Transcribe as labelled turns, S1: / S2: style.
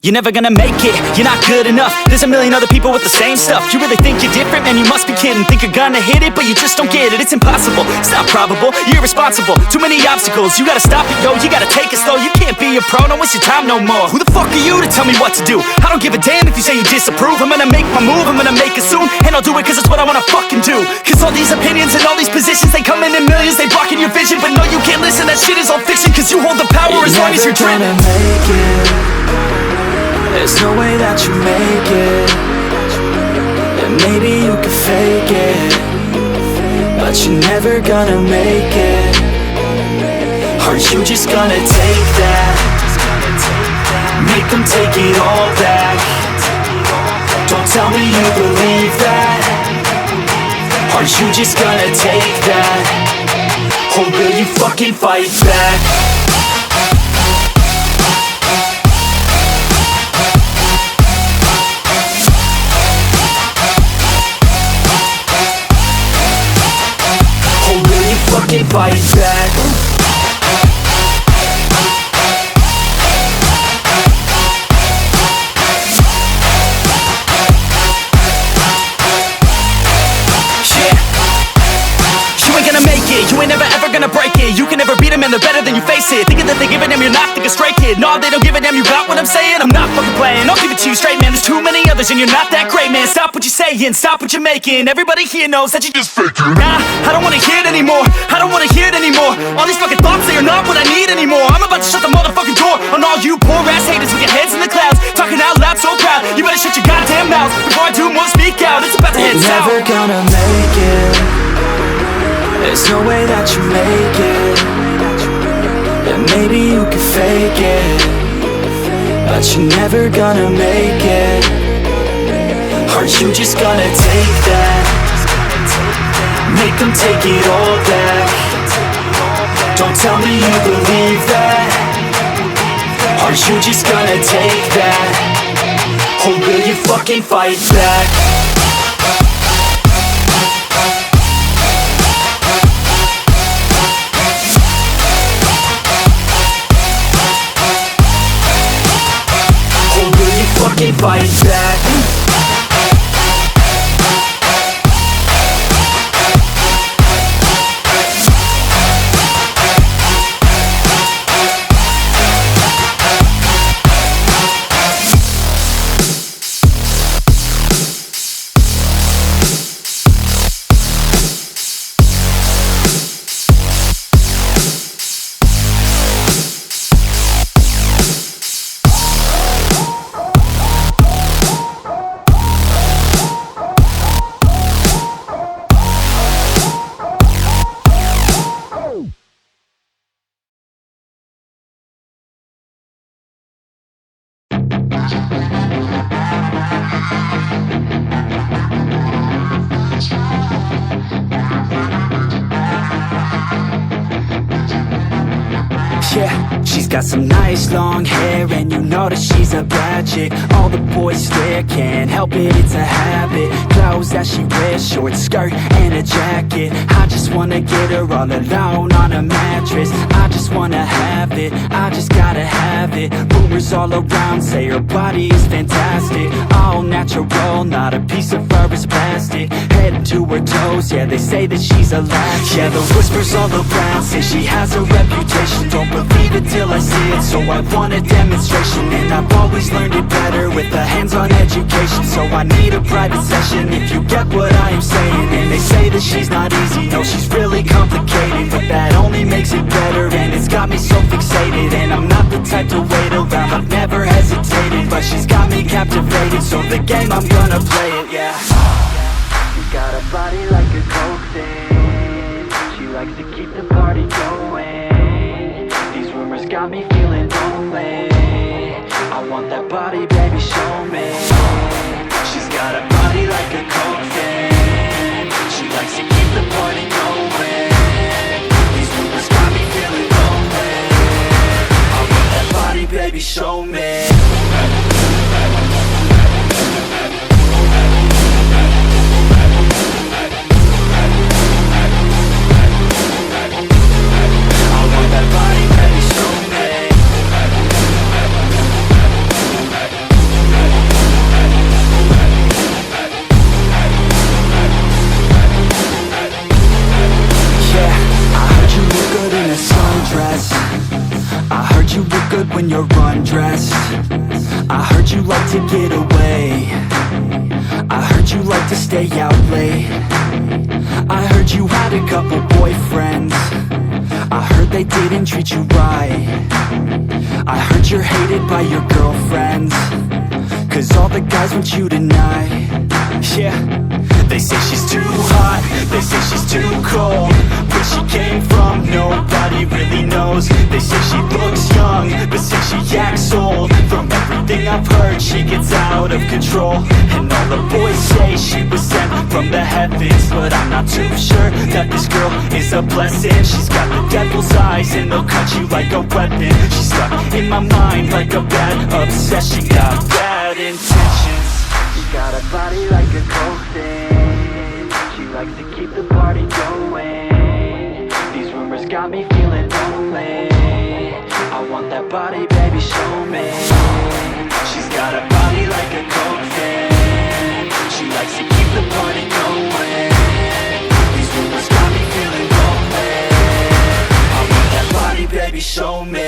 S1: You're never gonna make it, you're not good enough. There's a million other people with the same stuff. You really think you're different? Man, you must be kidding. Think you're gonna hit it, but you just don't get it. It's impossible, it's not probable, you're irresponsible. Too many obstacles, you gotta stop it, yo. You gotta take it slow, you can't be a pro. Don't waste your time no more. Who the fuck are you to tell me what to do? I don't give a damn if you say you disapprove. I'm gonna make my move, I'm gonna make it soon. And I'll do it cause it's what I wanna fucking do. Cause all these opinions and all these positions, they come in millions, they blocking your vision. But no, you can't listen, that shit is all fiction. Cause you hold the power as long as you're driven.
S2: Make it. There's no way that you make it. And maybe you can fake it, but you're never gonna make it. Are you just gonna take that? Make them take it all back. Don't tell me you believe that. Are you just gonna take that? Or will you fucking fight back? Fucking fight back. You ain't never ever gonna break it. You can never beat them and they're better than you face it. Thinking that they give a damn, you're not, think a straight kid. No, they don't give a damn, you got what I'm saying? I'm not fucking playing, I'll give it to you straight, man. There's too many others and you're not that great, man. Stop what you're saying, stop what you're making. Everybody here knows that you just faking. Nah, I don't wanna hear it anymore, I don't wanna hear it anymore. All these fucking thoughts, they are not what I need anymore. I'm about to shut the motherfucking door on all you poor ass haters with your heads in the clouds, talking out loud so proud. You better shut your goddamn mouth before I do more speak out. It's about to head south. You're never gonna make it. There's no way that you make it. And maybe you can fake it, but you're never gonna make it. Are you just gonna take that? Make them take it all back. Don't tell me you believe that. Are you just gonna take that? Or will you fucking fight back? Fight back.
S1: Yeah, she's got some nice long hair, and you know that she's a bad chick. All the boys stare, can't help it, it's a habit. Clothes that she wears, short skirt and a jacket. I just wanna get her all alone on a mattress. I just wanna have it, I just gotta have it. Rumors all around say her body is fantastic. All natural, not a piece of fur is plastic. Head to her toes, yeah, they say that she's a latch. Yeah, the whispers all around say she has a reputation. Don't believe it till I see it, so I want a demonstration. And I've always learned it better with a hands-on education. So I need a private session if you get what I am saying. And they say that she's not easy, no, she's really complicated, but that only makes it better, and it's got me so fixated. And I'm not the type to wait around, I've never hesitated, but she's got me captivated, so the game, I'm gonna play it, yeah.
S2: She's got a body like a coke thing. She likes to keep the party going. These rumors got me feeling lonely. I want that body, baby, show me. She's got a body like a coke thing. She likes to keep the party going. These rumors got me feeling lonely. I want that body, baby, show me.
S1: good when you're undressed. I heard you like to get away. I heard you like to stay out late. I heard you had a couple boyfriends. I heard they didn't treat you right. I heard you're hated by your girlfriends, 'cause all the guys want you tonight. Yeah. They say she's too hot, they say she's too cold. Where she came from, nobody really knows. They say she looks young, but say she acts old. From everything I've heard, she gets out of control. And all the boys say she was sent from the heavens, but I'm not too sure that this girl is a blessing. She's got the devil's eyes and they'll cut you like a weapon. She's stuck in my mind like a bad obsession. Got bad intentions. She got a body like a coffin. She likes to keep the party going. These rumors got me feeling lonely. I want that body, baby, show me. She's got a body like a coffin. She likes to keep the party going. These rumors got me feeling lonely. I want that body, baby, show me.